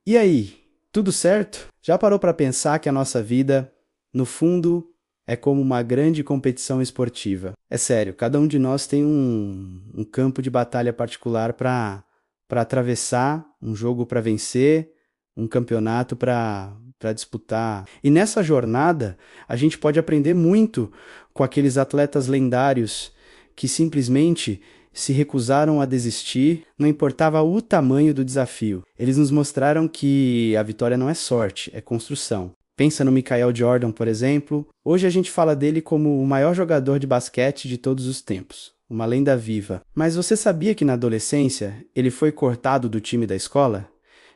E aí, tudo certo? Já parou para pensar que a nossa vida, no fundo, é como uma grande competição esportiva? É sério, cada um de nós tem um campo de batalha particular para atravessar, um jogo para vencer, um campeonato para disputar. E nessa jornada, a gente pode aprender muito com aqueles atletas lendários que simplesmente se recusaram a desistir, não importava o tamanho do desafio. Eles nos mostraram que a vitória não é sorte, é construção. Pensa no Michael Jordan, por exemplo. Hoje a gente fala dele como o maior jogador de basquete de todos os tempos, uma lenda viva. Mas você sabia que na adolescência ele foi cortado do time da escola?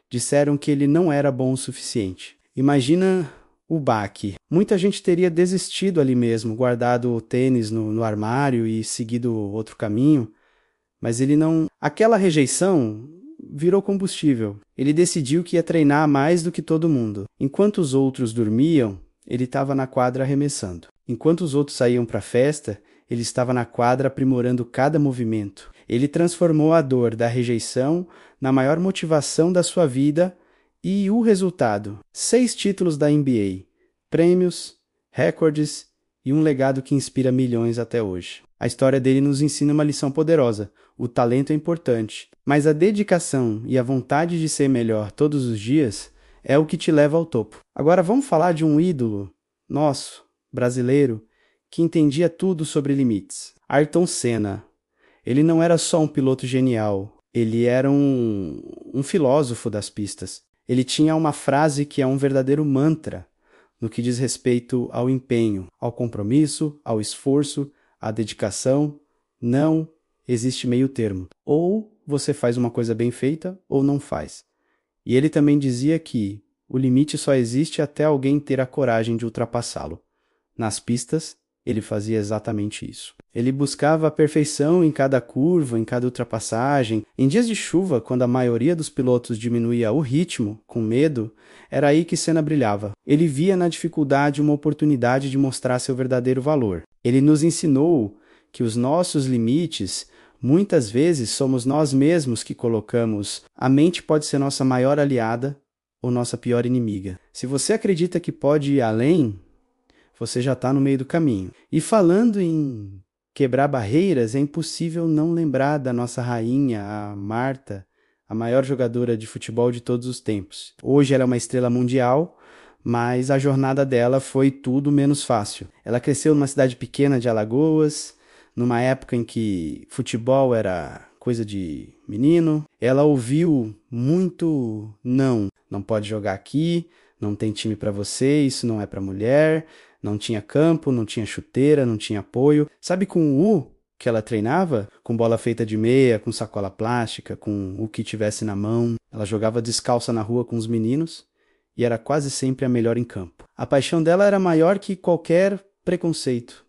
Disseram que ele não era bom o suficiente. Imagina o baque. Muita gente teria desistido ali mesmo, guardado o tênis no armário e seguido outro caminho. Mas ele não... Aquela rejeição virou combustível. Ele decidiu que ia treinar mais do que todo mundo. Enquanto os outros dormiam, ele estava na quadra arremessando. Enquanto os outros saíam para a festa, ele estava na quadra aprimorando cada movimento. Ele transformou a dor da rejeição na maior motivação da sua vida e o resultado: 6 títulos da NBA, prêmios, recordes e um legado que inspira milhões até hoje. A história dele nos ensina uma lição poderosa. O talento é importante, mas a dedicação e a vontade de ser melhor todos os dias é o que te leva ao topo. Agora vamos falar de um ídolo nosso, brasileiro, que entendia tudo sobre limites. Ayrton Senna. Ele não era só um piloto genial, ele era um filósofo das pistas. Ele tinha uma frase que é um verdadeiro mantra no que diz respeito ao empenho, ao compromisso, ao esforço, à dedicação. Não existe meio termo. Ou você faz uma coisa bem feita ou não faz. E ele também dizia que o limite só existe até alguém ter a coragem de ultrapassá-lo. Nas pistas, ele fazia exatamente isso. Ele buscava a perfeição em cada curva, em cada ultrapassagem. Em dias de chuva, quando a maioria dos pilotos diminuía o ritmo, com medo, era aí que Senna brilhava. Ele via na dificuldade uma oportunidade de mostrar seu verdadeiro valor. Ele nos ensinou que os nossos limites, muitas vezes, somos nós mesmos que colocamos. A mente pode ser nossa maior aliada ou nossa pior inimiga. Se você acredita que pode ir além, você já está no meio do caminho. E falando em quebrar barreiras, é impossível não lembrar da nossa rainha, a Marta, a maior jogadora de futebol de todos os tempos. Hoje ela é uma estrela mundial, mas a jornada dela foi tudo menos fácil. Ela cresceu numa cidade pequena de Alagoas, numa época em que futebol era coisa de menino. Ela ouviu muito não pode jogar aqui, não tem time para você, isso não é para mulher. Não tinha campo, não tinha chuteira, não tinha apoio. Sabe com o U que ela treinava? Com bola feita de meia, com sacola plástica, com o que tivesse na mão. Ela jogava descalça na rua com os meninos e era quase sempre a melhor em campo. A paixão dela era maior que qualquer preconceito,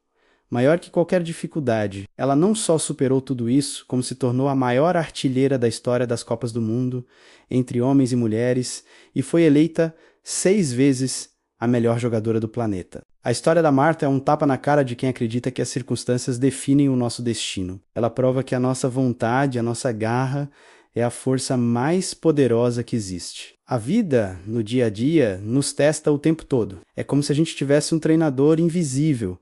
maior que qualquer dificuldade. Ela não só superou tudo isso, como se tornou a maior artilheira da história das Copas do Mundo, entre homens e mulheres, e foi eleita 6 vezes a melhor jogadora do planeta. A história da Marta é um tapa na cara de quem acredita que as circunstâncias definem o nosso destino. Ela prova que a nossa vontade, a nossa garra, é a força mais poderosa que existe. A vida, no dia a dia, nos testa o tempo todo. É como se a gente tivesse um treinador invisível,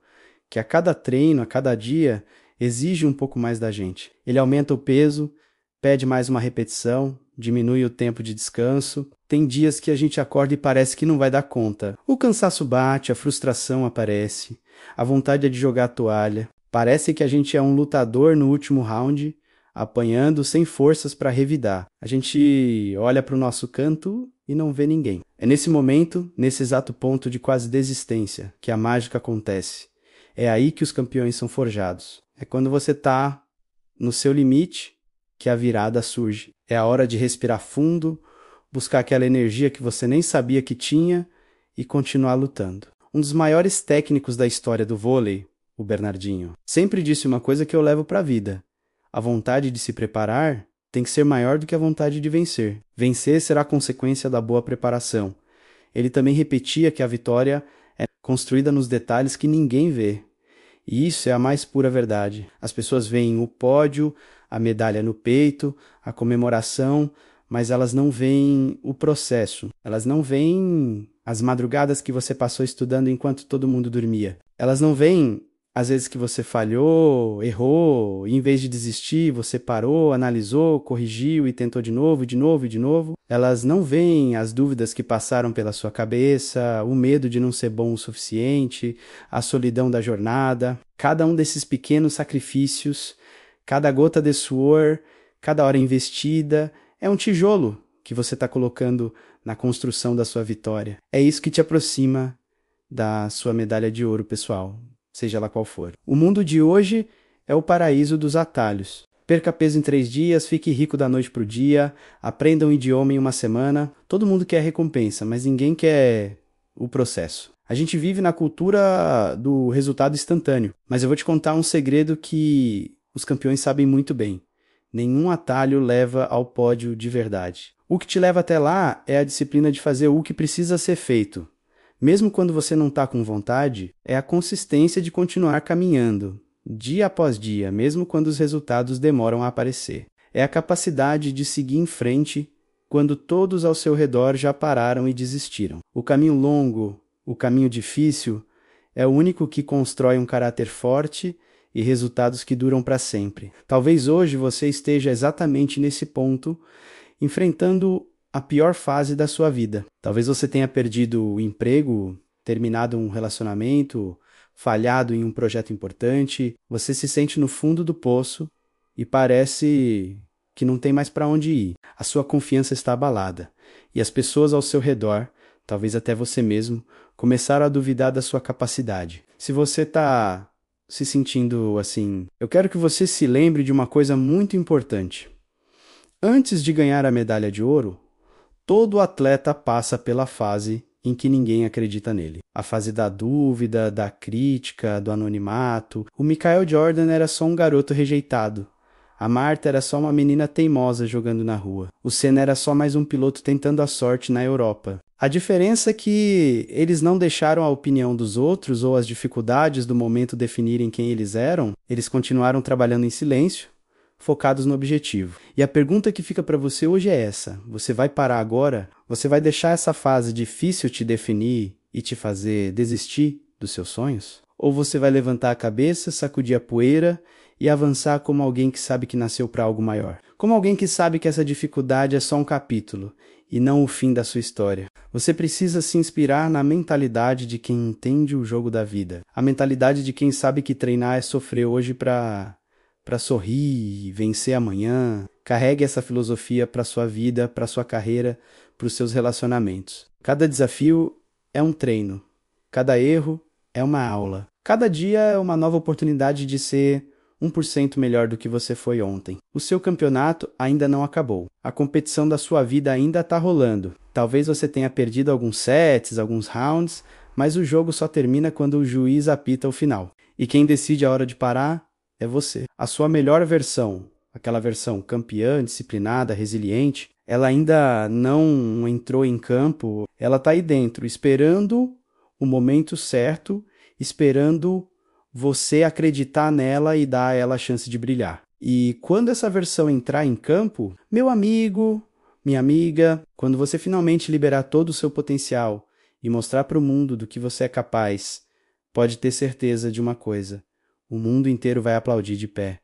que a cada treino, a cada dia, exige um pouco mais da gente. Ele aumenta o peso, pede mais uma repetição, diminui o tempo de descanso. Tem dias que a gente acorda e parece que não vai dar conta. O cansaço bate, a frustração aparece, a vontade é de jogar a toalha. Parece que a gente é um lutador no último round, apanhando sem forças para revidar. A gente olha para o nosso canto e não vê ninguém. É nesse momento, nesse exato ponto de quase desistência, que a mágica acontece. É aí que os campeões são forjados. É quando você está no seu limite que a virada surge. É a hora de respirar fundo, buscar aquela energia que você nem sabia que tinha e continuar lutando. Um dos maiores técnicos da história do vôlei, o Bernardinho, sempre disse uma coisa que eu levo para a vida. A vontade de se preparar tem que ser maior do que a vontade de vencer. Vencer será consequência da boa preparação. Ele também repetia que a vitória é construída nos detalhes que ninguém vê. E isso é a mais pura verdade. As pessoas veem o pódio, a medalha no peito, a comemoração, mas elas não veem o processo. Elas não veem as madrugadas que você passou estudando enquanto todo mundo dormia. Elas não veem as vezes que você falhou, errou, e em vez de desistir, você parou, analisou, corrigiu e tentou de novo, de novo e de novo. Elas não veem as dúvidas que passaram pela sua cabeça, o medo de não ser bom o suficiente, a solidão da jornada. Cada um desses pequenos sacrifícios, cada gota de suor, cada hora investida, é um tijolo que você está colocando na construção da sua vitória. É isso que te aproxima da sua medalha de ouro, pessoal, seja lá qual for. O mundo de hoje é o paraíso dos atalhos. Perca peso em 3 dias, fique rico da noite para o dia, aprenda um idioma em uma semana. Todo mundo quer recompensa, mas ninguém quer o processo. A gente vive na cultura do resultado instantâneo, mas eu vou te contar um segredo que os campeões sabem muito bem. Nenhum atalho leva ao pódio de verdade. O que te leva até lá é a disciplina de fazer o que precisa ser feito. Mesmo quando você não está com vontade, é a consistência de continuar caminhando, dia após dia, mesmo quando os resultados demoram a aparecer. É a capacidade de seguir em frente quando todos ao seu redor já pararam e desistiram. O caminho longo, o caminho difícil, é o único que constrói um caráter forte e resultados que duram para sempre. Talvez hoje você esteja exatamente nesse ponto, enfrentando a pior fase da sua vida. Talvez você tenha perdido o emprego, terminado um relacionamento, falhado em um projeto importante. Você se sente no fundo do poço e parece que não tem mais para onde ir. A sua confiança está abalada e as pessoas ao seu redor, talvez até você mesmo, começaram a duvidar da sua capacidade. Se você está se sentindo assim, eu quero que você se lembre de uma coisa muito importante. Antes de ganhar a medalha de ouro, todo atleta passa pela fase em que ninguém acredita nele. A fase da dúvida, da crítica, do anonimato. O Michael Jordan era só um garoto rejeitado. A Marta era só uma menina teimosa jogando na rua. O Senna era só mais um piloto tentando a sorte na Europa. A diferença é que eles não deixaram a opinião dos outros ou as dificuldades do momento definirem quem eles eram. Eles continuaram trabalhando em silêncio, focados no objetivo. E a pergunta que fica para você hoje é essa. Você vai parar agora? Você vai deixar essa fase difícil te definir e te fazer desistir dos seus sonhos? Ou você vai levantar a cabeça, sacudir a poeira e avançar como alguém que sabe que nasceu para algo maior? Como alguém que sabe que essa dificuldade é só um capítulo e não o fim da sua história. Você precisa se inspirar na mentalidade de quem entende o jogo da vida. A mentalidade de quem sabe que treinar é sofrer hoje para sorrir e vencer amanhã. Carregue essa filosofia para sua vida, para sua carreira, para os seus relacionamentos. Cada desafio é um treino. Cada erro é uma aula. Cada dia é uma nova oportunidade de ser 1% melhor do que você foi ontem. O seu campeonato ainda não acabou. A competição da sua vida ainda está rolando. Talvez você tenha perdido alguns sets, alguns rounds, mas o jogo só termina quando o juiz apita o final. E quem decide a hora de parar é você. A sua melhor versão, aquela versão campeã, disciplinada, resiliente, ela ainda não entrou em campo. Ela está aí dentro, esperando o momento certo, esperando você acreditar nela e dar a ela a chance de brilhar. E quando essa versão entrar em campo, meu amigo, minha amiga, quando você finalmente liberar todo o seu potencial e mostrar para o mundo do que você é capaz, pode ter certeza de uma coisa: o mundo inteiro vai aplaudir de pé.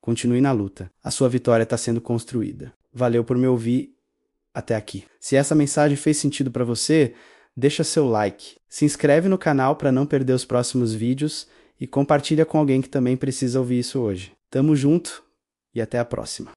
Continue na luta. A sua vitória está sendo construída. Valeu por me ouvir até aqui. Se essa mensagem fez sentido para você, deixa seu like. Se inscreve no canal para não perder os próximos vídeos e compartilha com alguém que também precisa ouvir isso hoje. Tamo junto e até a próxima.